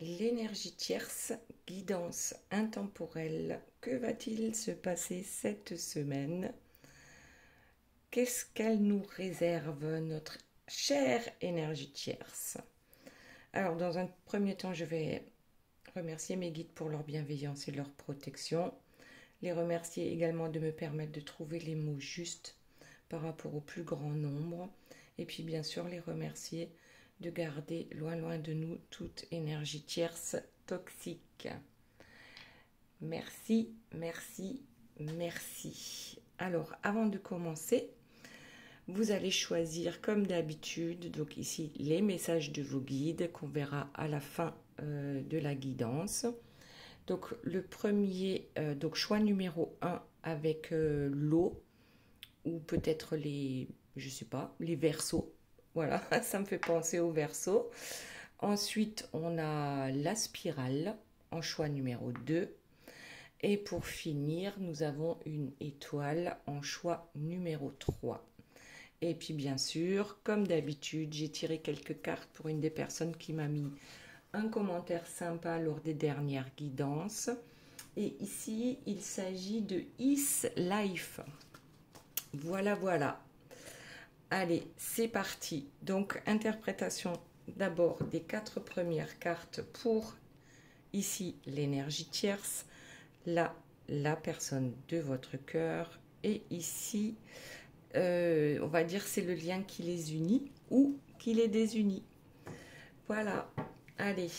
L'énergie tierce, guidance intemporelle. Que va-t-il se passer cette semaine? Qu'est-ce qu'elle nous réserve, notre chère énergie tierce? Alors, dans un premier temps, je vais remercier mes guides pour leur bienveillance et leur protection. Les remercier également de me permettre de trouver les mots justes par rapport au plus grand nombre. Et puis, bien sûr, les remercier de garder loin loin de nous toute énergie tierce toxique. Merci, merci, merci. Alors, avant de commencer, vous allez choisir comme d'habitude, donc ici, les messages de vos guides qu'on verra à la fin de la guidance. Donc, le premier, donc choix numéro 1 avec l'eau ou peut-être les, je sais pas, les versos. Voilà, ça me fait penser aux versos. Ensuite, on a la spirale en choix numéro 2. Et pour finir, nous avons une étoile en choix numéro 3. Et puis bien sûr, comme d'habitude, j'ai tiré quelques cartes pour une des personnes qui m'a mis un commentaire sympa lors des dernières guidances. Et ici, il s'agit de Is Life. Voilà, voilà. Allez, c'est parti. Donc, interprétation d'abord des 4 premières cartes pour ici l'énergie tierce, là la personne de votre cœur et ici, on va dire c'est le lien qui les unit ou qui les désunit. Voilà, allez.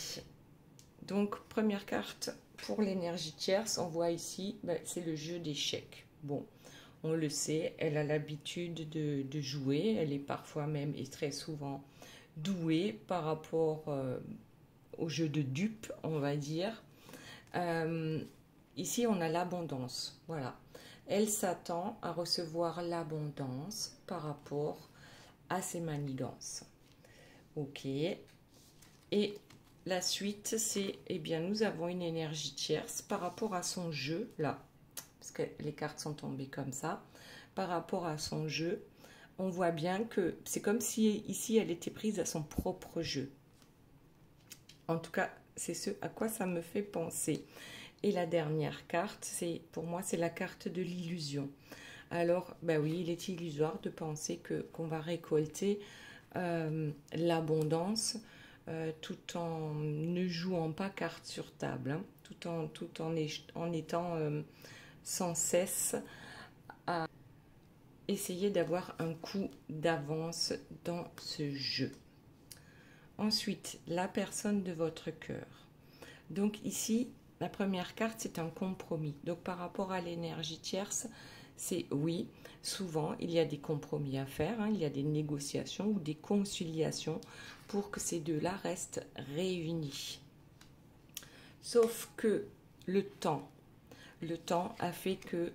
Donc, première carte pour l'énergie tierce, on voit ici, c'est le jeu d'échecs. Bon, on le sait, elle a l'habitude de jouer, elle est parfois même et très souvent douée par rapport au jeu de dupes, on va dire. Ici, on a l'abondance, voilà. Elle s'attend à recevoir l'abondance par rapport à ses manigances. Ok. Et la suite, c'est, eh bien, nous avons une énergie tierce par rapport à son jeu, là, parce que les cartes sont tombées comme ça, par rapport à son jeu, on voit bien que c'est comme si ici, elle était prise à son propre jeu. En tout cas, c'est ce à quoi ça me fait penser. Et la dernière carte, c'est pour moi, c'est la carte de l'illusion. Alors, ben oui, il est illusoire de penser qu'on va récolter l'abondance tout en ne jouant pas carte sur table, hein, tout en étant sans cesse à essayer d'avoir un coup d'avance dans ce jeu. Ensuite, la personne de votre cœur. Donc ici, la première carte, c'est un compromis. Donc par rapport à l'énergie tierce, c'est oui, souvent il y a des compromis à faire, hein, il y a des négociations ou des conciliations pour que ces deux-là restent réunis. Sauf que le temps a fait que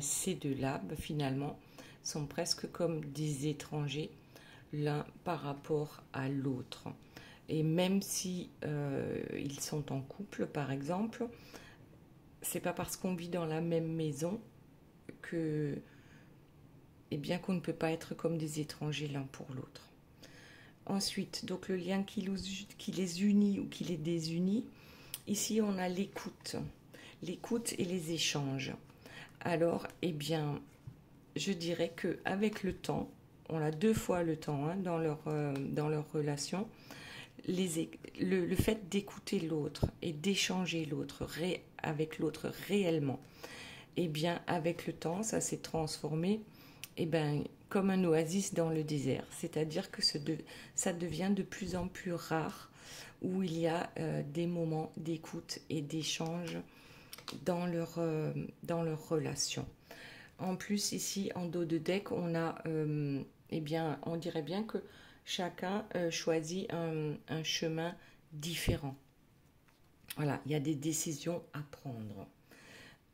ces deux-là, finalement, sont presque comme des étrangers l'un par rapport à l'autre. Et même si ils sont en couple, par exemple, c'est pas parce qu'on vit dans la même maison que, eh bien, qu'on ne peut pas être comme des étrangers l'un pour l'autre. Ensuite, donc le lien qui les unit ou qui les désunit, ici on a l'écoute et les échanges. Alors, eh bien, je dirais que avec le temps, on a 2 fois le temps hein, dans leur relation. Le fait d'écouter l'autre et d'échanger avec l'autre réellement, eh bien, avec le temps, ça s'est transformé comme un oasis dans le désert. C'est-à-dire que ça devient de plus en plus rare où il y a des moments d'écoute et d'échange dans leur relation. En plus, ici, en dos de deck, on a, on dirait bien que chacun choisit un chemin différent. Voilà, il y a des décisions à prendre.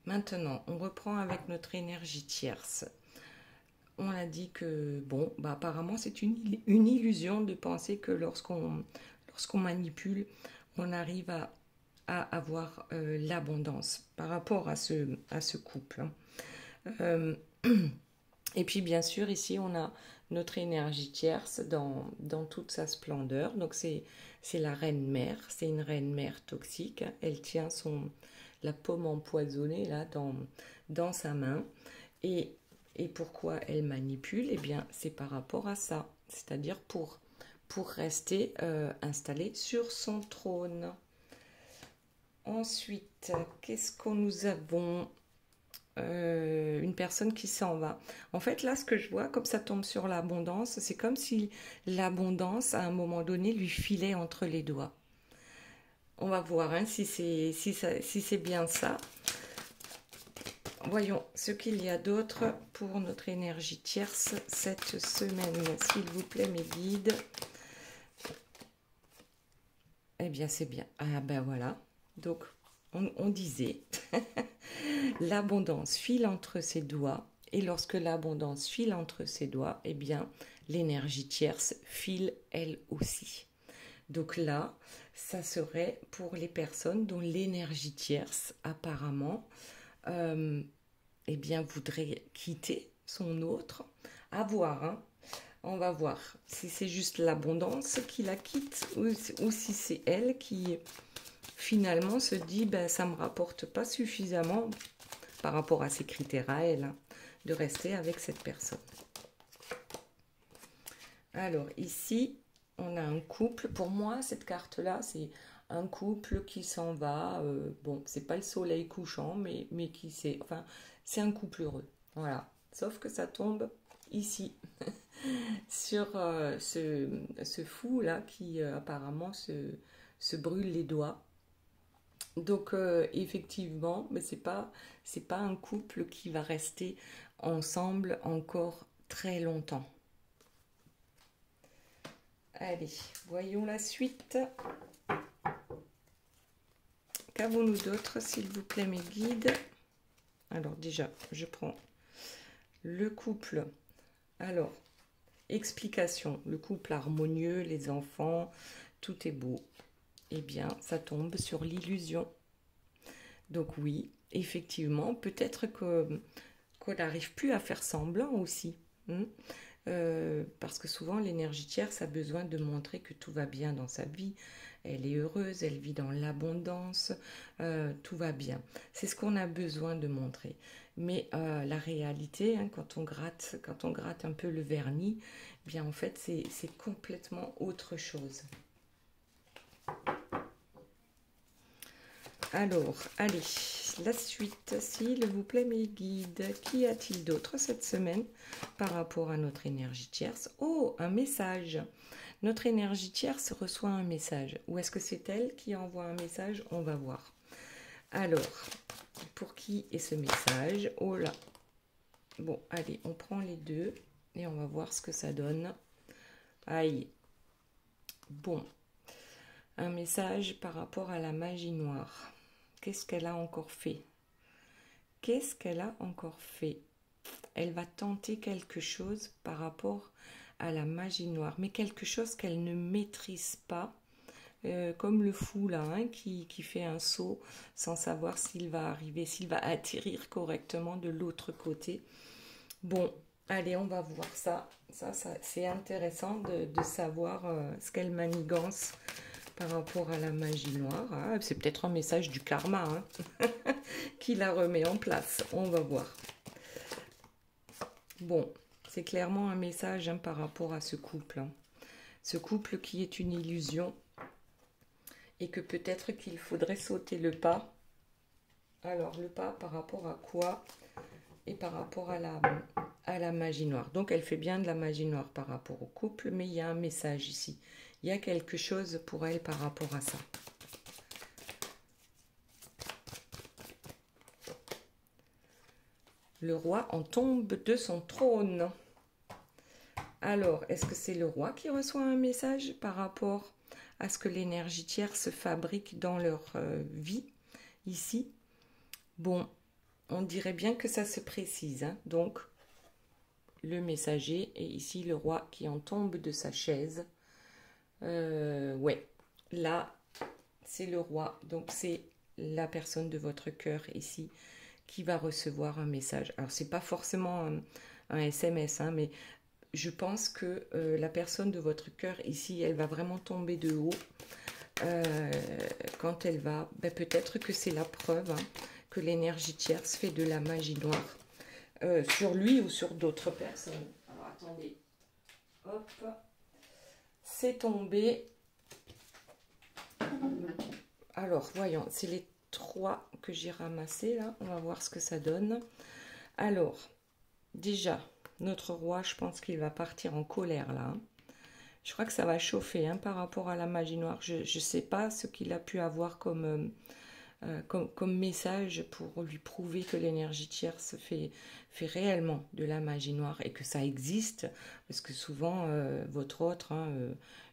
Maintenant, on reprend avec notre énergie tierce. On a dit que, bon, apparemment, c'est une illusion de penser que lorsqu'on manipule, on arrive à avoir l'abondance par rapport à ce couple. Et puis bien sûr, ici, on a notre énergie tierce dans toute sa splendeur. Donc c'est la reine-mère, c'est une reine-mère toxique. Elle tient la pomme empoisonnée là dans sa main. Et, et pourquoi elle manipule? Eh bien, c'est par rapport à ça. C'est-à-dire pour rester installée sur son trône. Ensuite, qu'est-ce qu'on nous avons? Une personne qui s'en va. En fait, là, ce que je vois, comme ça tombe sur l'abondance, c'est comme si l'abondance, à un moment donné, lui filait entre les doigts. On va voir hein, si c'est bien ça. Voyons ce qu'il y a d'autre pour notre énergie tierce cette semaine. S'il vous plaît, mes guides. Eh bien, c'est bien. Ah ben voilà. Donc, on disait, l'abondance file entre ses doigts. Et lorsque l'abondance file entre ses doigts, eh bien, l'énergie tierce file elle aussi. Donc là, ça serait pour les personnes dont l'énergie tierce, apparemment, eh bien, voudrait quitter son autre. À voir, hein. On va voir si c'est juste l'abondance qui la quitte ou si c'est elle qui finalement se dit ben, ça ne me rapporte pas suffisamment par rapport à ses critères à elle hein, de rester avec cette personne. Alors ici, on a un couple. Pour moi, cette carte-là, c'est un couple qui s'en va. Bon, c'est pas le soleil couchant, mais qui c'est. Enfin, c'est un couple heureux. Voilà. Sauf que ça tombe ici, sur ce fou là qui apparemment se brûle les doigts. Donc effectivement, mais c'est pas un couple qui va rester ensemble encore très longtemps. Allez, voyons la suite. Qu'avons-nous d'autre, s'il vous plaît, mes guides? Alors déjà, je prends le couple. Alors, explication. Le couple harmonieux, les enfants, tout est beau. Eh bien, ça tombe sur l'illusion. Donc oui, effectivement, peut-être qu'on n'arrive plus à faire semblant aussi. Hein, parce que souvent, l'énergie tierce a besoin de montrer que tout va bien dans sa vie. Elle est heureuse, elle vit dans l'abondance, tout va bien. C'est ce qu'on a besoin de montrer. Mais la réalité, hein, quand on gratte un peu le vernis, eh bien en fait, c'est complètement autre chose. Alors, allez, la suite, s'il vous plaît, mes guides. Qu'y a-t-il d'autre cette semaine par rapport à notre énergie tierce? Oh, un message. Notre énergie tierce reçoit un message. Ou est-ce que c'est elle qui envoie un message? On va voir. Alors, pour qui est ce message? Oh là. Bon, allez, on prend les deux et on va voir ce que ça donne. Aïe. Bon. Un message par rapport à la magie noire. Qu'est-ce qu'elle a encore fait? Qu'est-ce qu'elle a encore fait? Elle va tenter quelque chose par rapport à la magie noire, mais quelque chose qu'elle ne maîtrise pas, comme le fou là, hein, qui fait un saut sans savoir s'il va arriver, s'il va atterrir correctement de l'autre côté. Bon, allez, on va voir ça. Ça c'est intéressant de savoir ce qu'elle manigance par rapport à la magie noire. Ah, c'est peut-être un message du karma hein, qui la remet en place. On va voir. Bon, c'est clairement un message hein, par rapport à ce couple. Hein. Ce couple qui est une illusion et que peut-être qu'il faudrait sauter le pas. Alors, le pas par rapport à quoi? Et par rapport à la magie noire. Donc, elle fait bien de la magie noire par rapport au couple, mais il y a un message ici. Il y a quelque chose pour elle par rapport à ça. Le roi en tombe de son trône. Alors, est-ce que c'est le roi qui reçoit un message par rapport à ce que l'énergie tierce fabrique dans leur vie, ici? Bon, on dirait bien que ça se précise. Hein. Donc, le messager et ici le roi qui en tombe de sa chaise. Ouais, là, c'est le roi. Donc, c'est la personne de votre cœur ici qui va recevoir un message. Alors, c'est pas forcément un SMS, hein, mais je pense que la personne de votre cœur ici, elle va vraiment tomber de haut quand elle va. Ben, peut-être que c'est la preuve hein, que l'énergie tierce fait de la magie noire sur lui ou sur d'autres personnes. Alors attendez, hop, c'est tombé. Alors voyons, c'est les 3 que j'ai ramassés là. On va voir ce que ça donne. Alors, déjà, notre roi, je pense qu'il va partir en colère là. Hein. Je crois que ça va chauffer hein, par rapport à la magie noire. Je ne sais pas ce qu'il a pu avoir comme message pour lui prouver que l'énergie tierce fait réellement de la magie noire et que ça existe. Parce que souvent, votre autre hein,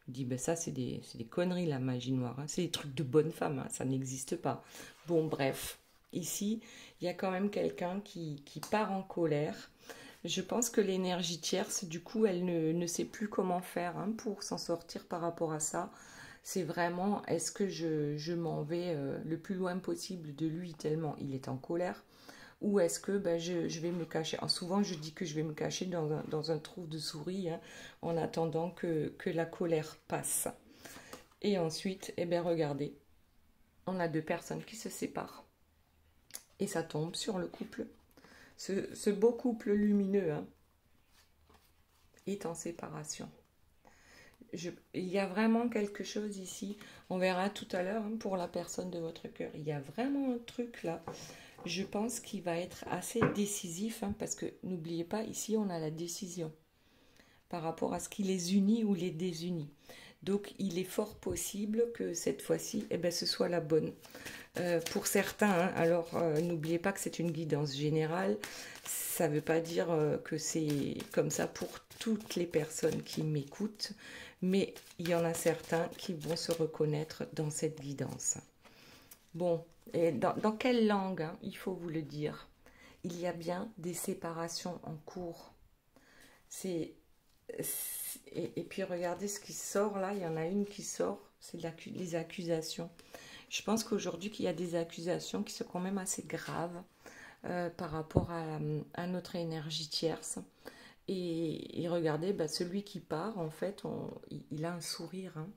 dit ben ça, c'est des conneries la magie noire. Hein. C'est des trucs de bonne femme, hein, ça n'existe pas. Bon, bref, ici, il y a quand même quelqu'un qui part en colère. Je pense que l'énergie tierce, du coup, elle ne sait plus comment faire hein, pour s'en sortir par rapport à ça. C'est vraiment, est-ce que je m'en vais le plus loin possible de lui tellement il est en colère, ou est-ce que ben, je vais me cacher. Alors, souvent, je dis que je vais me cacher dans un trou de souris hein, en attendant que la colère passe. Et ensuite, eh bien, regardez, on a 2 personnes qui se séparent. Et ça tombe sur le couple. Ce beau couple lumineux hein, est en séparation. Il y a vraiment quelque chose ici. On verra tout à l'heure hein, pour la personne de votre cœur. Il y a vraiment un truc là. Je pense qu'il va être assez décisif. Hein, parce que n'oubliez pas, ici on a la décision. Par rapport à ce qui les unit ou les désunit. Donc il est fort possible que cette fois-ci, eh ben, ce soit la bonne. Pour certains, hein, alors n'oubliez pas que c'est une guidance générale. Ça ne veut pas dire que c'est comme ça pour toutes les personnes qui m'écoutent, mais il y en a certains qui vont se reconnaître dans cette guidance. Bon, et dans quelle langue hein, il faut vous le dire? Il y a bien des séparations en cours. Et puis regardez ce qui sort là, il y en a une qui sort, c'est les accusations. Je pense qu'aujourd'hui qu'il y a des accusations qui sont quand même assez graves par rapport à notre énergie tierce. Et regardez, bah, celui qui part, en fait, il a un sourire. Hein.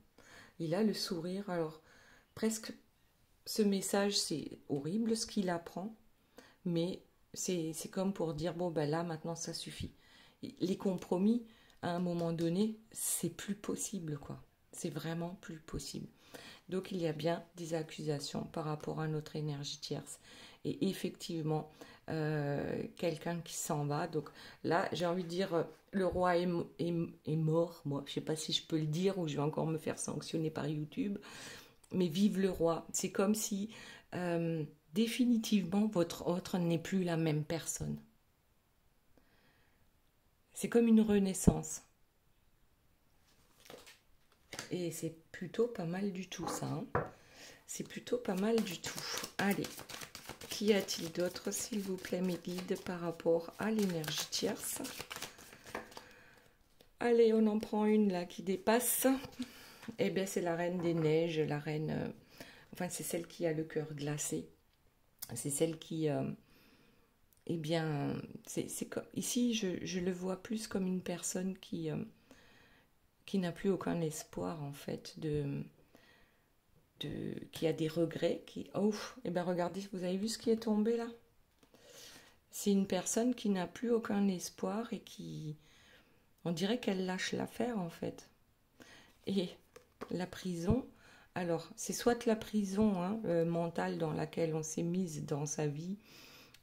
Il a le sourire. Alors, presque, ce message, c'est horrible ce qu'il apprend, mais c'est comme pour dire, bon, ben là, maintenant, ça suffit. Les compromis, à un moment donné, c'est plus possible, quoi. C'est vraiment plus possible. Donc, il y a bien des accusations par rapport à notre énergie tierce. Et effectivement, quelqu'un qui s'en va. Donc là, j'ai envie de dire, le roi est mort. Moi, je ne sais pas si je peux le dire ou je vais encore me faire sanctionner par YouTube. Mais vive le roi. C'est comme si, définitivement, votre autre n'est plus la même personne. C'est comme une renaissance. Et c'est plutôt pas mal du tout, ça. Hein. C'est plutôt pas mal du tout. Allez, qu'y a-t-il d'autre, s'il vous plaît, mes guides, par rapport à l'énergie tierce? Allez, on en prend une là qui dépasse. Eh bien, c'est la reine des neiges, la reine... enfin, c'est celle qui a le cœur glacé. C'est celle qui... eh bien, c'est comme... Ici, je le vois plus comme une personne qui n'a plus aucun espoir, en fait, qui a des regrets, oh, et ben regardez, vous avez vu ce qui est tombé là? C'est une personne qui n'a plus aucun espoir et qui... On dirait qu'elle lâche l'affaire, en fait. Et la prison, alors, c'est soit la prison hein, mentale dans laquelle on s'est mise dans sa vie,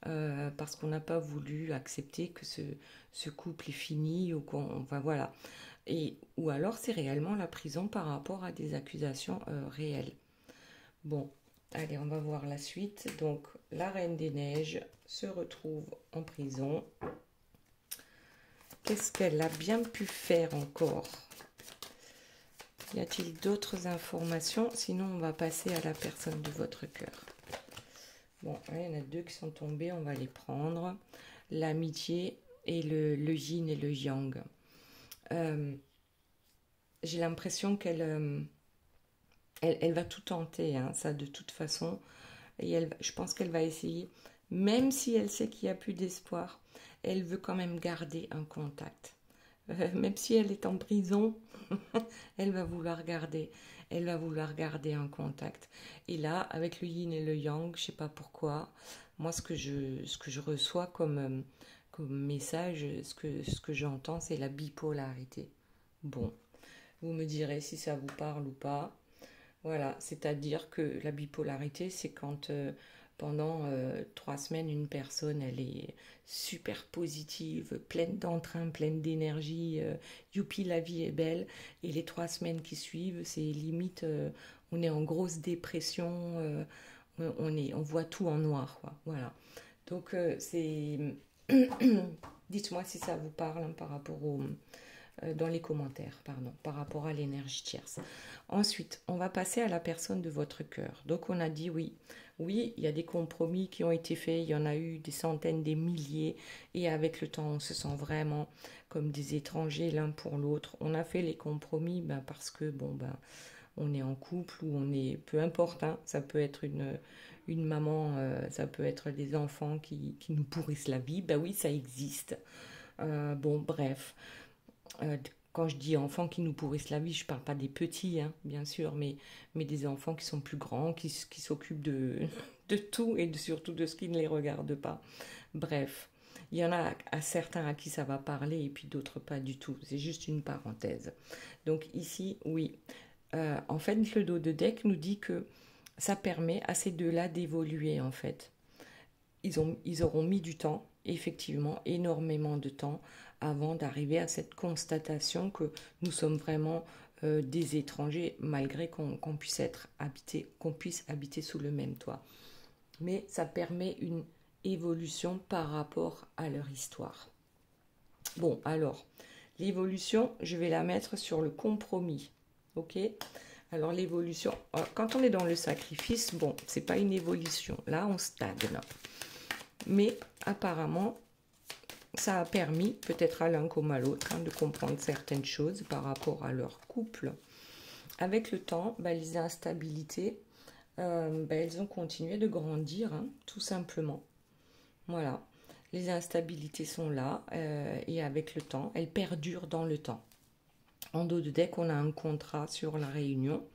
parce qu'on n'a pas voulu accepter que ce couple est fini, ou enfin voilà. Ou alors c'est réellement la prison par rapport à des accusations réelles. Bon, allez, on va voir la suite. Donc, la Reine des Neiges se retrouve en prison. Qu'est-ce qu'elle a bien pu faire encore? Y a-t-il d'autres informations? Sinon, on va passer à la personne de votre cœur. Bon, il y en a 2 qui sont tombés, on va les prendre. L'amitié et le yin et le yang. J'ai l'impression qu'elle... Elle va tout tenter, hein, ça de toute façon. Et je pense qu'elle va essayer, même si elle sait qu'il n'y a plus d'espoir, elle veut quand même garder un contact. Même si elle est en prison, elle va vouloir garder un contact. Et là, avec le yin et le yang, je sais pas pourquoi, moi ce que je reçois comme message, ce que j'entends, c'est la bipolarité. Bon, vous me direz si ça vous parle ou pas. Voilà, c'est-à-dire que la bipolarité, c'est quand pendant 3 semaines, une personne, elle est super positive, pleine d'entrain, pleine d'énergie, youpi, la vie est belle. Et les 3 semaines qui suivent, c'est limite, on est en grosse dépression, on voit tout en noir, quoi. Voilà. Donc, c'est... Dites-moi si ça vous parle hein, par rapport au, dans les commentaires, pardon, par rapport à l'énergie tierce. Ensuite, on va passer à la personne de votre cœur. Donc, on a dit oui, oui, il y a des compromis qui ont été faits, il y en a eu des centaines, des milliers, et avec le temps, on se sent vraiment comme des étrangers l'un pour l'autre. On a fait les compromis parce que, bon, on est en couple ou on est, peu importe, hein, ça peut être une maman, ça peut être des enfants qui nous pourrissent la vie, ben oui, ça existe. Bon, bref. Quand je dis enfants qui nous pourrissent la vie, je ne parle pas des petits, hein, bien sûr, mais des enfants qui sont plus grands, qui s'occupent de tout et surtout de ce qui ne les regarde pas. Bref, il y en a à certains à qui ça va parler et puis d'autres pas du tout. C'est juste une parenthèse. Donc ici, oui. En fait, le dos de deck nous dit que ça permet à ces deux-là d'évoluer, en fait. Ils auront mis du temps, effectivement, énormément de temps, avant d'arriver à cette constatation que nous sommes vraiment des étrangers, malgré qu'on puisse être habité, qu'on puisse habiter sous le même toit. Mais ça permet une évolution par rapport à leur histoire. Bon, alors, l'évolution, je vais la mettre sur le compromis. Ok ? Alors, l'évolution, quand on est dans le sacrifice, bon, c'est pas une évolution. Là, on stagne. Mais apparemment, ça a permis, peut-être à l'un comme à l'autre, hein, de comprendre certaines choses par rapport à leur couple. Avec le temps, les instabilités, elles ont continué de grandir, hein, tout simplement. Voilà, les instabilités sont là et avec le temps, elles perdurent dans le temps. En dos de deck, on a un contrat sur la réunion.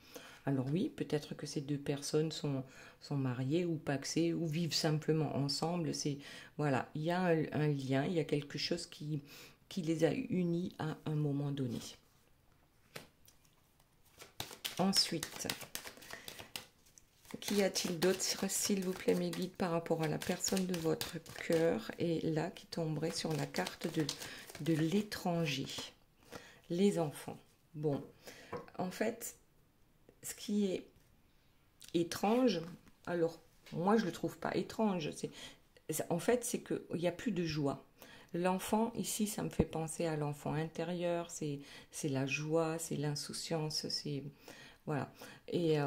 Alors oui, peut-être que ces deux personnes sont mariées ou paxées ou vivent simplement ensemble. Voilà, il y a un lien, il y a quelque chose qui les a unis à un moment donné. Ensuite, qu'y a-t-il d'autre, s'il vous plaît, mes guides, par rapport à la personne de votre cœur et là qui tomberait sur la carte de l'étranger, les enfants. Bon, en fait, ce qui est étrange, alors moi je le trouve pas étrange, en fait c'est qu'il n'y a plus de joie. L'enfant ici, ça me fait penser à l'enfant intérieur, c'est la joie, c'est l'insouciance, c'est voilà. Et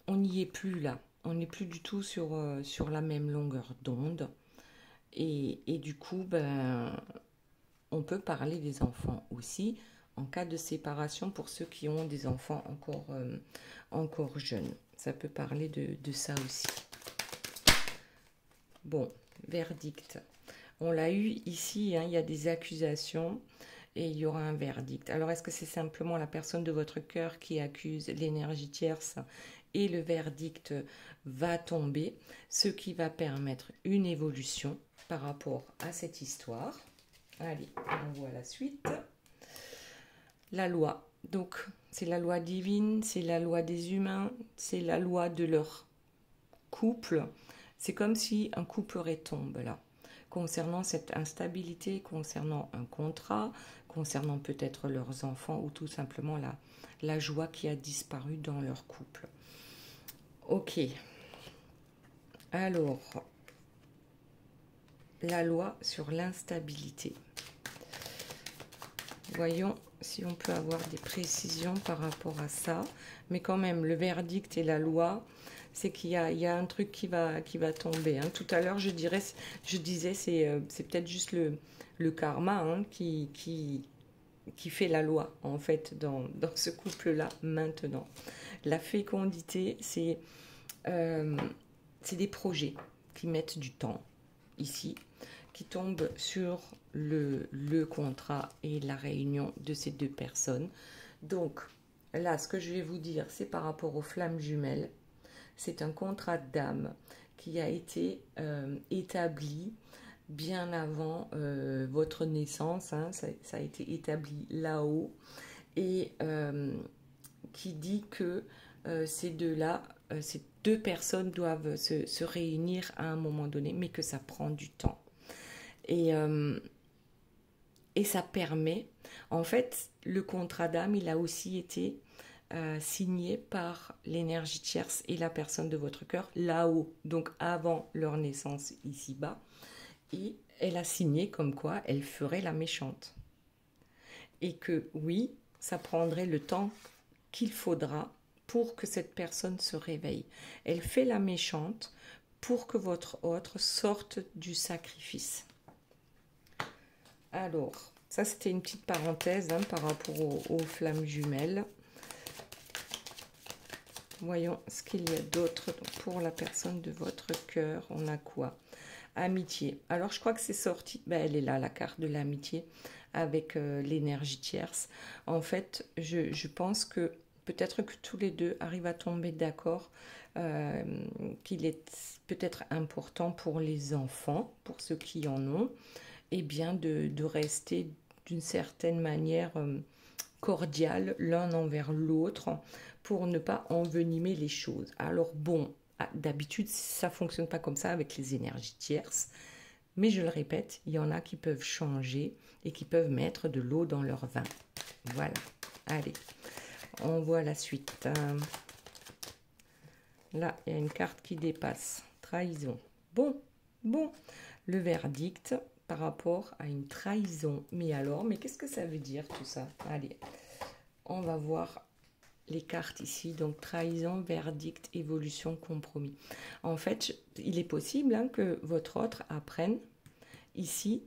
on n'y est plus là, on n'est plus du tout sur la même longueur d'onde. Et du coup, on peut parler des enfants aussi en cas de séparation pour ceux qui ont des enfants encore jeunes. Ça peut parler de ça aussi. Bon, verdict. On l'a eu ici, hein, il y a des accusations et il y aura un verdict. Alors, est-ce que c'est simplement la personne de votre cœur qui accuse l'énergie tierce et le verdict va tomber, ce qui va permettre une évolution par rapport à cette histoire. Allez, on voit la suite. La loi. Donc, c'est la loi divine, c'est la loi des humains, c'est la loi de leur couple. C'est comme si un couperet tombe là. Concernant cette instabilité, concernant un contrat, concernant peut-être leurs enfants ou tout simplement la joie qui a disparu dans leur couple. Ok. Alors, la loi sur l'instabilité. Voyons si on peut avoir des précisions par rapport à ça. Mais quand même, le verdict et la loi, c'est qu'il y a un truc qui va tomber. Hein. Tout à l'heure, je disais, c'est peut-être juste le karma hein, qui fait la loi, en fait, dans ce couple-là, maintenant. La fécondité, c'est des projets qui mettent du temps, ici, qui tombe sur le contrat et la réunion de ces deux personnes. Donc là, ce que je vais vous dire, c'est par rapport aux flammes jumelles. C'est un contrat d'âme qui a été établi bien avant votre naissance. Hein, ça a été établi là-haut. Et qui dit que ces deux-là, ces deux personnes doivent se réunir à un moment donné, mais que ça prend du temps. Et ça permet, en fait, le contrat d'âme, il a aussi été signé par l'énergie tierce et la personne de votre cœur là-haut, donc avant leur naissance ici-bas. Et elle a signé comme quoi elle ferait la méchante. Et que oui, ça prendrait le temps qu'il faudra pour que cette personne se réveille. Elle fait la méchante pour que votre autre sorte du sacrifice. Alors, ça c'était une petite parenthèse hein, par rapport aux flammes jumelles. Voyons ce qu'il y a d'autre pour la personne de votre cœur. On a quoi? Amitié. Alors, je crois que c'est sorti. Ben, elle est là, la carte de l'amitié avec l'énergie tierce. En fait, je pense que peut-être que tous les deux arrivent à tomber d'accord qu'il est peut-être important pour les enfants, pour ceux qui en ont, et bien de rester d'une certaine manière cordial l'un envers l'autre pour ne pas envenimer les choses. Alors bon, d'habitude, ça ne fonctionne pas comme ça avec les énergies tierces, mais je le répète, il y en a qui peuvent changer et qui peuvent mettre de l'eau dans leur vin. Voilà, allez, on voit la suite. Là, il y a une carte qui dépasse, trahison. Bon, le verdict par rapport à une trahison. Mais alors, mais qu'est-ce que ça veut dire tout ça? Allez, on va voir les cartes ici. Donc, trahison, verdict, évolution, compromis. En fait, il est possible hein, que votre autre apprenne ici,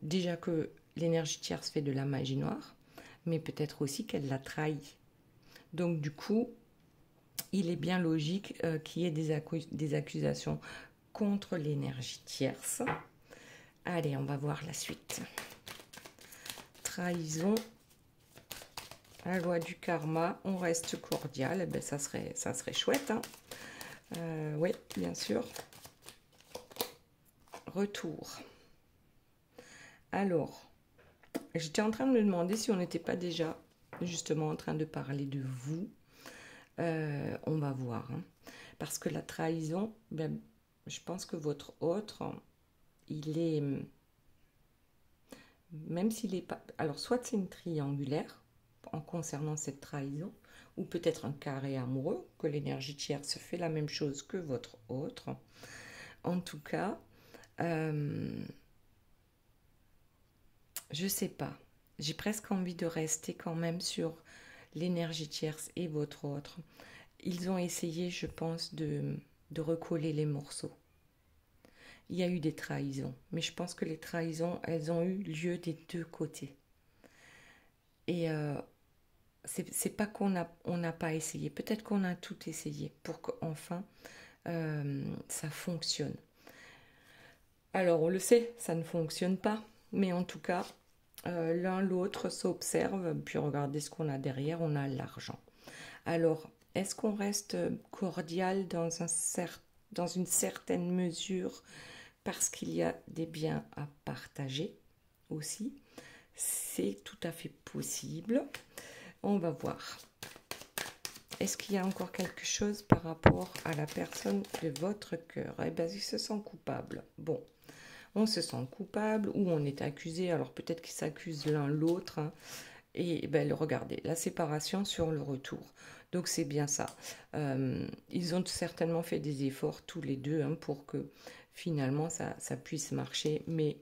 déjà que l'énergie tierce fait de la magie noire, mais peut-être aussi qu'elle l'a trahi. Donc, du coup, il est bien logique qu'il y ait des accusations contre l'énergie tierce. Allez, on va voir la suite. Trahison, la loi du karma, on reste cordial. Eh ben, ça serait chouette. Hein. Oui, bien sûr. Retour. Alors, j'étais en train de me demander si on n'était pas déjà justement en train de parler de vous. On va voir. Hein. Parce que la trahison, ben, je pense que votre autre, il est... Même s'il n'est pas... Alors, soit c'est une triangulaire en concernant cette trahison, ou peut-être un carré amoureux, que l'énergie tierce fait la même chose que votre autre. En tout cas, je sais pas. J'ai presque envie de rester quand même sur l'énergie tierce et votre autre. Ils ont essayé, je pense, de recoller les morceaux. Il y a eu des trahisons, mais je pense que les trahisons, elles ont eu lieu des deux côtés. Et c'est pas qu'on n'a pas essayé, peut-être qu'on a tout essayé pour qu'enfin ça fonctionne. Alors on le sait, ça ne fonctionne pas, mais en tout cas, l'un l'autre s'observe, puis regardez ce qu'on a derrière, on a l'argent. Alors, est-ce qu'on reste cordial dans une certaine mesure parce qu'il y a des biens à partager aussi? C'est tout à fait possible. On va voir. Est-ce qu'il y a encore quelque chose par rapport à la personne de votre cœur? Eh bien, ils se sent coupables. Bon, on se sent coupable ou on est accusé. Alors peut-être qu'ils s'accusent l'un l'autre. Hein. Et ben, regardez, la séparation sur le retour. Donc c'est bien ça. Ils ont certainement fait des efforts tous les deux hein, pour que finalement ça puisse marcher. Mais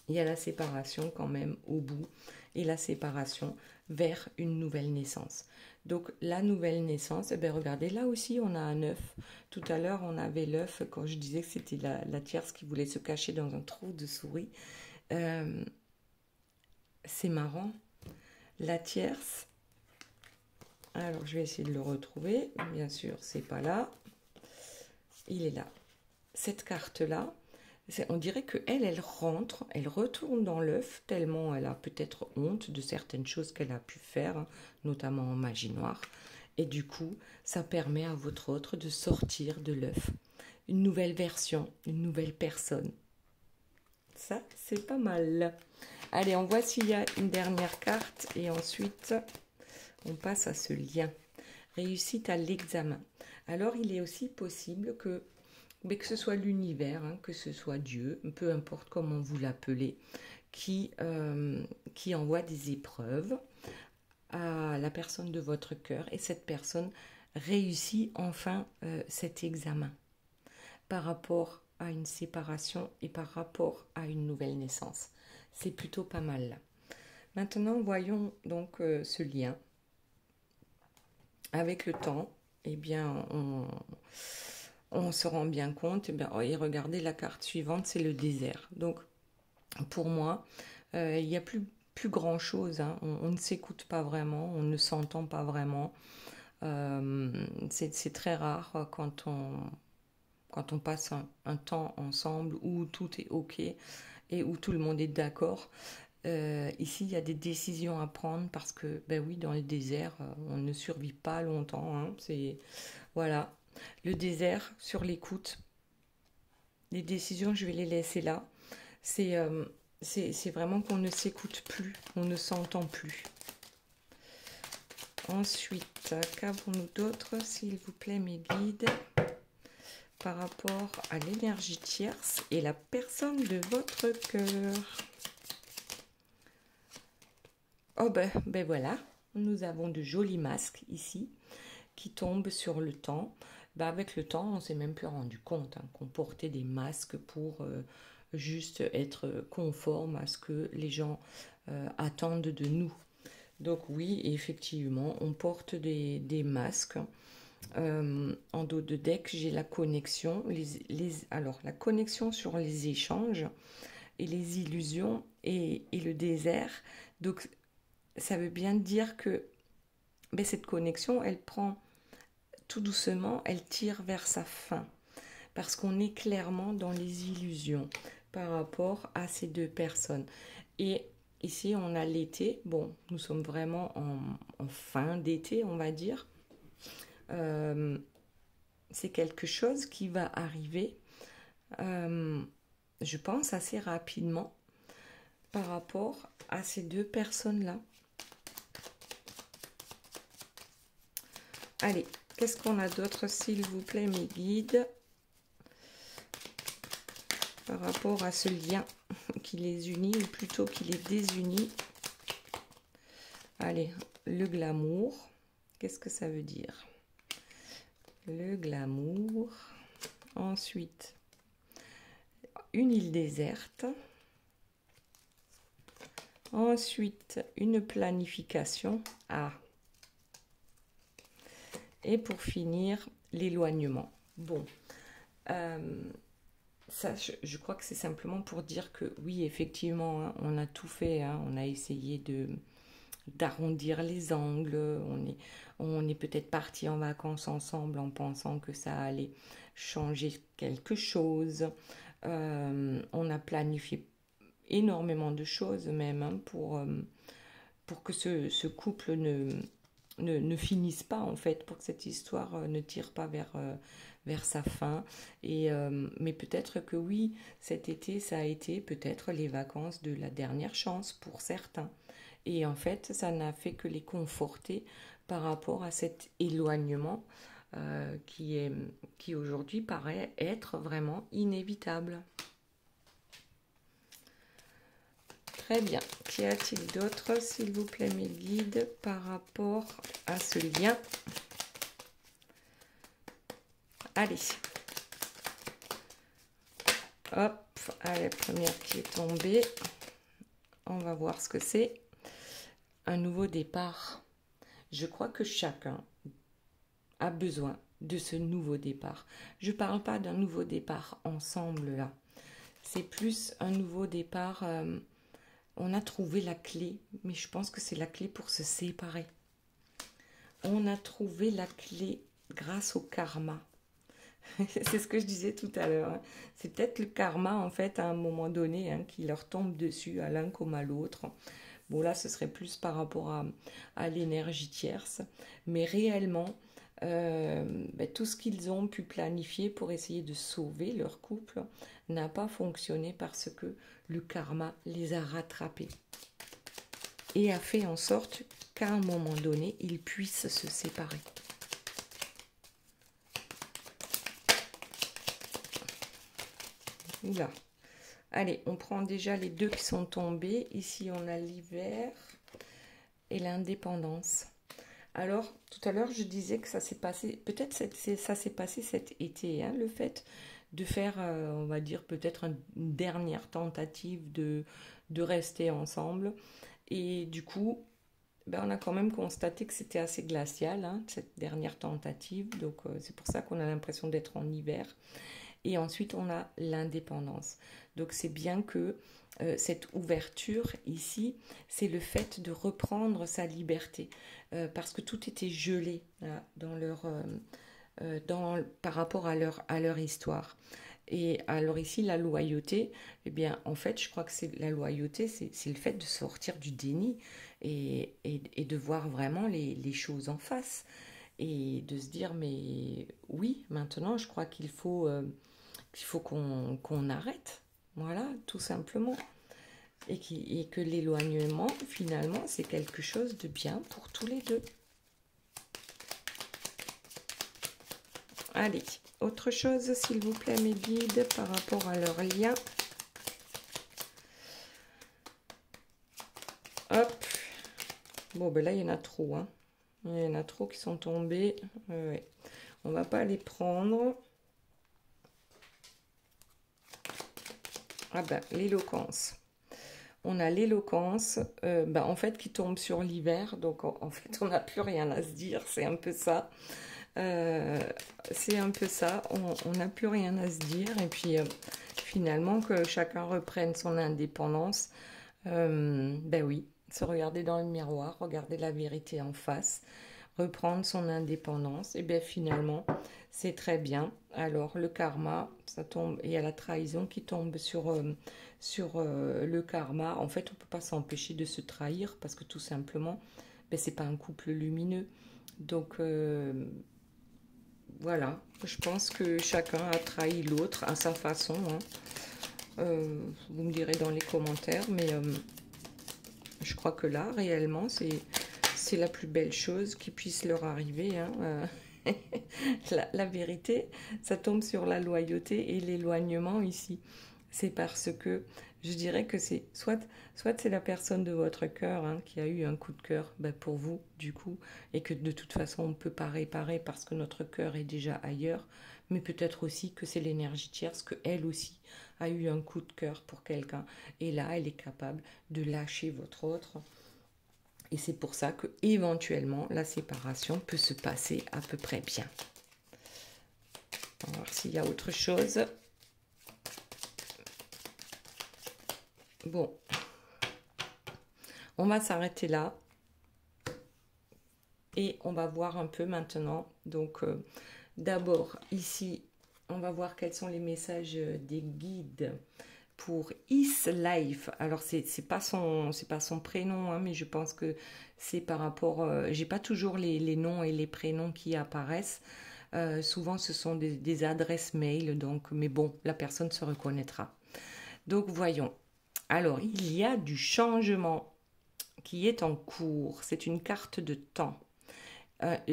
il y a la séparation quand même au bout et la séparation vers une nouvelle naissance. Donc la nouvelle naissance, eh bien, regardez, là aussi on a un œuf. Tout à l'heure on avait l'œuf quand je disais que c'était la tierce qui voulait se cacher dans un trou de souris. C'est marrant. La tierce, alors je vais essayer de le retrouver. Bien sûr, c'est pas là. Il est là. Cette carte-là, On dirait que elle rentre, elle retourne dans l'œuf, tellement elle a peut-être honte de certaines choses qu'elle a pu faire, hein, notamment en magie noire. Et du coup, ça permet à votre autre de sortir de l'œuf. Une nouvelle version, une nouvelle personne. Ça, c'est pas mal. Allez, on voit s'il y a une dernière carte et ensuite, on passe à ce lien. Réussite à l'examen. Alors, il est aussi possible que ce soit l'univers, hein, que ce soit Dieu, peu importe comment vous l'appelez, qui envoie des épreuves à la personne de votre cœur et cette personne réussit enfin cet examen par rapport à une séparation et par rapport à une nouvelle naissance. C'est plutôt pas mal. Maintenant, voyons donc ce lien. Avec le temps, eh bien, on se rend bien compte, et regardez la carte suivante, c'est le désert. Donc, pour moi, il n'y a plus grand chose, hein. On ne s'écoute pas vraiment, on ne s'entend pas vraiment. C'est très rare quand on passe un temps ensemble où tout est ok et où tout le monde est d'accord. Ici, il y a des décisions à prendre parce que, oui, dans le désert, on ne survit pas longtemps, hein. Voilà, le désert sur l'écoute. Les décisions, je vais les laisser là. C'est vraiment qu'on ne s'écoute plus, on ne s'entend plus. Ensuite, qu'avons-nous d'autre, s'il vous plaît, mes guides, par rapport à l'énergie tierce et la personne de votre cœur? Oh ben voilà, nous avons de jolis masques ici qui tombent sur le temps. Avec le temps, on ne s'est même plus rendu compte, hein, qu'on portait des masques pour juste être conforme à ce que les gens attendent de nous. Donc oui, effectivement, on porte des masques. En dos de deck, j'ai la connexion, alors la connexion sur les échanges et les illusions et le désert. Donc ça veut bien dire que cette connexion, elle prend tout doucement, elle tire vers sa fin. Parce qu'on est clairement dans les illusions par rapport à ces deux personnes. Et ici, on a l'été. Bon, nous sommes vraiment en fin d'été, on va dire. C'est quelque chose qui va arriver, je pense, assez rapidement par rapport à ces deux personnes-là. Allez, qu'est-ce qu'on a d'autre, s'il vous plaît, mes guides, par rapport à ce lien qui les unit, ou plutôt qui les désunit? Allez, le glamour, qu'est-ce que ça veut dire? Le glamour. Ensuite, une île déserte. Ensuite, une planification. Ah. Et pour finir, l'éloignement. Bon, ça, je crois que c'est simplement pour dire que oui, effectivement, hein, on a tout fait. Hein, on a essayé d'arrondir les angles. On est peut-être parti en vacances ensemble en pensant que ça allait changer quelque chose. On a planifié énormément de choses même, hein, pour que ce couple ne finisse pas, en fait, pour que cette histoire ne tire pas vers sa fin. Mais peut-être que oui, cet été, ça a été peut-être les vacances de la dernière chance pour certains. Et en fait, ça n'a fait que les conforter par rapport à cet éloignement qui aujourd'hui paraît être vraiment inévitable. Très bien. Qu'y a-t-il d'autre, s'il vous plaît, mes guides, par rapport à ce lien? Allez. Hop, allez, première qui est tombée. On va voir ce que c'est. Un nouveau départ. Je crois que chacun a besoin de ce nouveau départ. Je ne parle pas d'un nouveau départ ensemble, là. C'est plus un nouveau départ... on a trouvé la clé, mais je pense que c'est la clé pour se séparer. On a trouvé la clé grâce au karma. C'est ce que je disais tout à l'heure, hein. C'est peut-être le karma, en fait, à un moment donné, hein, qui leur tombe dessus, à l'un comme à l'autre. Bon, là, ce serait plus par rapport à l'énergie tierce. Mais réellement, tout ce qu'ils ont pu planifier pour essayer de sauver leur couple n'a pas fonctionné parce que le karma les a rattrapés et a fait en sorte qu'à un moment donné, ils puissent se séparer. Oula. Allez, on prend déjà les deux qui sont tombés. Ici, on a l'hiver et l'indépendance. Alors, tout à l'heure, je disais que ça s'est passé, peut-être ça s'est passé cet été, hein, le fait de faire, on va dire, peut-être une dernière tentative de rester ensemble. Et du coup, ben, on a quand même constaté que c'était assez glacial, hein, cette dernière tentative. Donc, c'est pour ça qu'on a l'impression d'être en hiver. Et ensuite, on a l'indépendance. Donc, c'est bien que cette ouverture ici, c'est le fait de reprendre sa liberté. Parce que tout était gelé là, par rapport à leur histoire. Et alors ici, la loyauté, eh bien, en fait, je crois que c'est la loyauté, c'est le fait de sortir du déni et de voir vraiment les choses en face. Et de se dire, mais oui, maintenant, je crois qu'il faut qu'on arrête. Voilà, tout simplement. Et que l'éloignement, finalement, c'est quelque chose de bien pour tous les deux. Allez, autre chose, s'il vous plaît, mes guides, par rapport à leur lien. Hop. Bon, ben là, il y en a trop, hein. Il y en a trop qui sont tombés. Ouais. On va pas les prendre. Ah ben, l'éloquence. On a l'éloquence, en fait, qui tombe sur l'hiver. Donc, en fait, on n'a plus rien à se dire. C'est un peu ça. C'est un peu ça. On n'a plus rien à se dire. Et puis, finalement, que chacun reprenne son indépendance. Ben oui, se regarder dans le miroir, regarder la vérité en face, reprendre son indépendance. Et bien, finalement, c'est très bien. Alors, le karma, ça tombe. Il y a la trahison qui tombe sur le karma. En fait, on ne peut pas s'empêcher de se trahir parce que tout simplement, c'est pas un couple lumineux. Donc, voilà. Je pense que chacun a trahi l'autre à sa façon, hein. Vous me direz dans les commentaires, mais je crois que là, réellement, c'est la plus belle chose qui puisse leur arriver, hein. La vérité, ça tombe sur la loyauté et l'éloignement ici. C'est parce que je dirais que c'est soit c'est la personne de votre cœur, hein, qui a eu un coup de cœur pour vous, du coup, et que de toute façon, on ne peut pas réparer parce que notre cœur est déjà ailleurs, mais peut-être aussi que c'est l'énergie tierce, que elle aussi a eu un coup de cœur pour quelqu'un, et là, elle est capable de lâcher votre autre. Et c'est pour ça que éventuellement la séparation peut se passer à peu près bien. On va voir s'il y a autre chose. Bon, on va s'arrêter là et on va voir un peu maintenant. Donc, d'abord ici, on va voir quels sont les messages des guides pour Is Life. Alors c'est pas son prénom, hein, mais je pense que c'est par rapport. J'ai pas toujours les noms et les prénoms qui apparaissent. Souvent ce sont des adresses mail, donc mais bon, la personne se reconnaîtra. Donc voyons. Alors il y a du changement qui est en cours. C'est une carte de temps.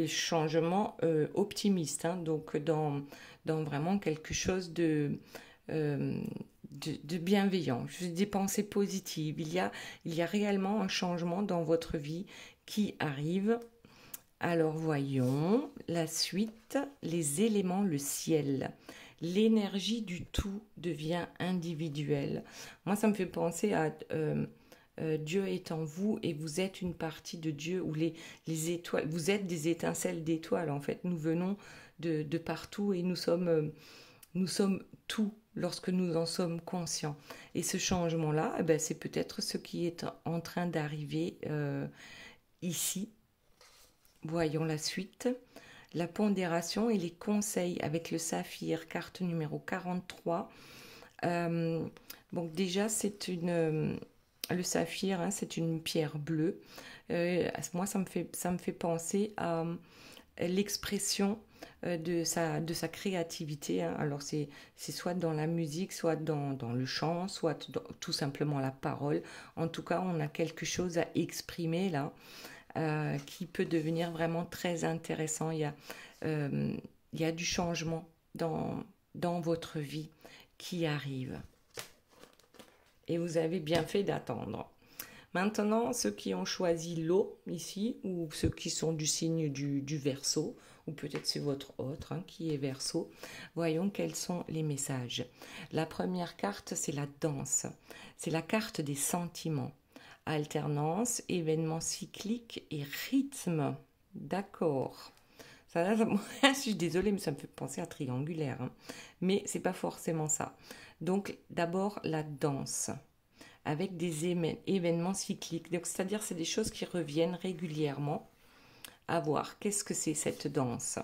Changement optimiste, hein, donc dans vraiment quelque chose de bienveillant, des pensées positives. Il y a réellement un changement dans votre vie qui arrive. Alors voyons la suite, les éléments, le ciel. L'énergie du tout devient individuelle. Moi, ça me fait penser à Dieu est en vous et vous êtes une partie de Dieu, ou les étoiles, vous êtes des étincelles d'étoiles en fait. Nous venons de partout et nous sommes tout lorsque nous en sommes conscients. Et ce changement-là, c'est peut-être ce qui est en train d'arriver ici. Voyons la suite. la pondération et les conseils avec le saphir, carte numéro 43. Donc déjà, le saphir, hein, c'est une pierre bleue. Moi, ça me fait penser à l'expression de sa créativité, hein. Alors c'est soit dans la musique, soit dans le chant, soit tout simplement la parole. En tout cas, on a quelque chose à exprimer là, qui peut devenir vraiment très intéressant. Il y a du changement dans votre vie qui arrive. Et vous avez bien fait d'attendre. Maintenant, ceux qui ont choisi l'eau ici, ou ceux qui sont du signe du Verseau, ou peut-être c'est votre autre hein, qui est Verseau, voyons quels sont les messages. La première carte, c'est la danse. C'est la carte des sentiments. Alternance, événements cycliques et rythme. D'accord. Je suis désolée, mais ça me fait penser à triangulaire. Hein. Mais c'est pas forcément ça. Donc, d'abord, la danse avec des événements cycliques. Donc, c'est-à-dire, c'est des choses qui reviennent régulièrement. À voir, qu'est-ce que c'est cette danse?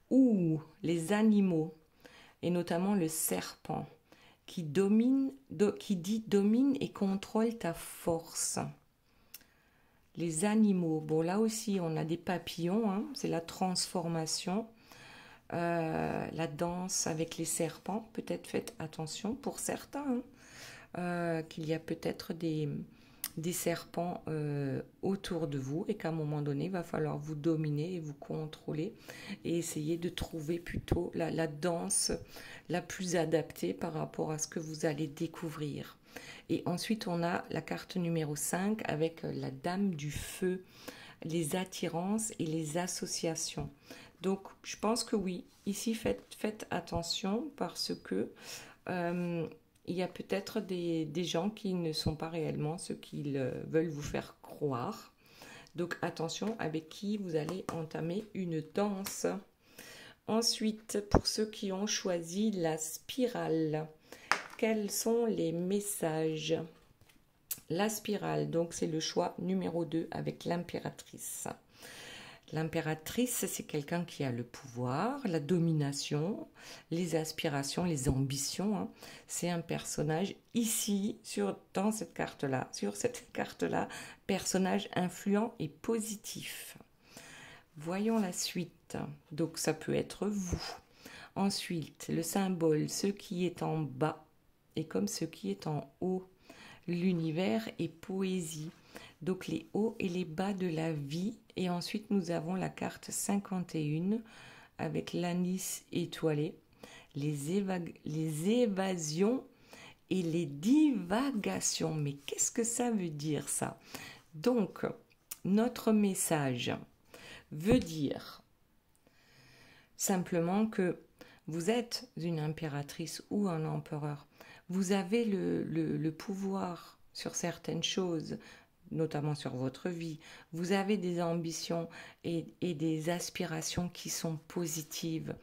Ou les animaux, et notamment le serpent, qui dit domine et contrôle ta force. Les animaux, bon là aussi on a des papillons, hein, c'est la transformation. La danse avec les serpents, peut-être faites attention pour certains, hein, qu'il y a peut-être des serpents autour de vous et qu'à un moment donné, il va falloir vous dominer et vous contrôler et essayer de trouver plutôt la danse la plus adaptée par rapport à ce que vous allez découvrir. Et ensuite, on a la carte numéro 5 avec la dame du feu, les attirances et les associations. Donc, je pense que oui, ici, faites attention parce que il y a peut-être des gens qui ne sont pas réellement ce qu'ils veulent vous faire croire. Donc, attention avec qui vous allez entamer une danse. Ensuite, pour ceux qui ont choisi la spirale, quels sont les messages? La spirale, donc c'est le choix numéro 2 avec l'impératrice. L'impératrice, c'est quelqu'un qui a le pouvoir, la domination, les aspirations, les ambitions. Hein. C'est un personnage ici, dans cette carte-là, sur cette carte-là, personnage influent et positif. Voyons la suite. Donc ça peut être vous. Ensuite, le symbole, ce qui est en bas est comme ce qui est en haut. L'univers est poésie. Donc les hauts et les bas de la vie. Et ensuite, nous avons la carte 51 avec l'anis étoilé, les évasions et les divagations. Mais qu'est-ce que ça veut dire ça? Donc, notre message veut dire simplement que vous êtes une impératrice ou un empereur. Vous avez le pouvoir sur certaines choses, notamment sur votre vie. Vous avez des ambitions et des aspirations qui sont positives.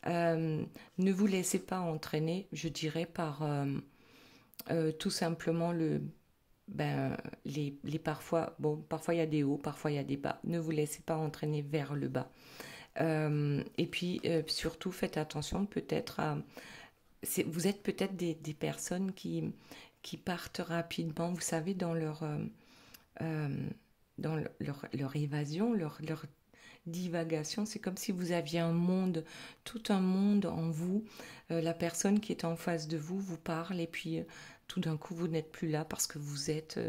Ne vous laissez pas entraîner, je dirais, par tout simplement parfois il y a des hauts, parfois il y a des bas. Ne vous laissez pas entraîner vers le bas. Et puis surtout faites attention peut-être à... Vous êtes peut-être des personnes qui partent rapidement, vous savez, dans leur évasion, leur divagation. C'est comme si vous aviez tout un monde en vous. La personne qui est en face de vous vous parle et puis tout d'un coup vous n'êtes plus là parce que vous êtes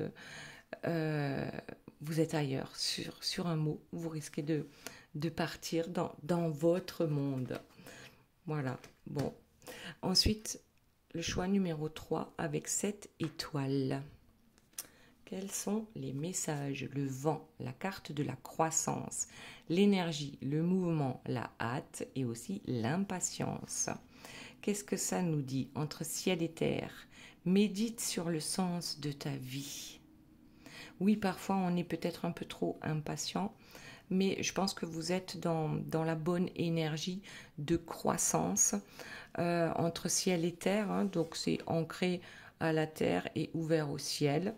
ailleurs sur un mot. Vous risquez de partir dans votre monde. Voilà, bon. Ensuite, le choix numéro 3 avec 7 étoiles. Quels sont les messages? Le vent, la carte de la croissance, l'énergie, le mouvement, la hâte et aussi l'impatience. Qu'est-ce que ça nous dit? Entre ciel et terre, médite sur le sens de ta vie. Oui, parfois on est peut-être un peu trop impatient, mais je pense que vous êtes dans la bonne énergie de croissance entre ciel et terre. Hein, donc c'est ancré à la terre et ouvert au ciel.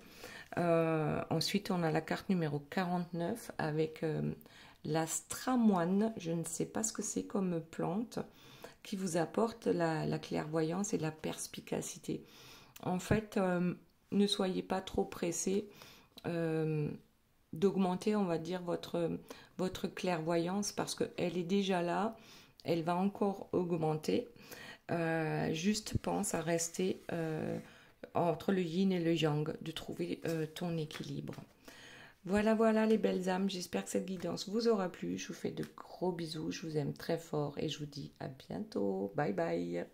Ensuite, on a la carte numéro 49 avec la stramoine, je ne sais pas ce que c'est comme plante, qui vous apporte la clairvoyance et la perspicacité. En fait, ne soyez pas trop pressés d'augmenter, on va dire, votre clairvoyance parce qu'elle est déjà là, elle va encore augmenter. Juste pense à rester entre le yin et le yang, de trouver ton équilibre. Voilà, voilà les belles âmes, j'espère que cette guidance vous aura plu. Je vous fais de gros bisous, je vous aime très fort et je vous dis à bientôt. Bye bye.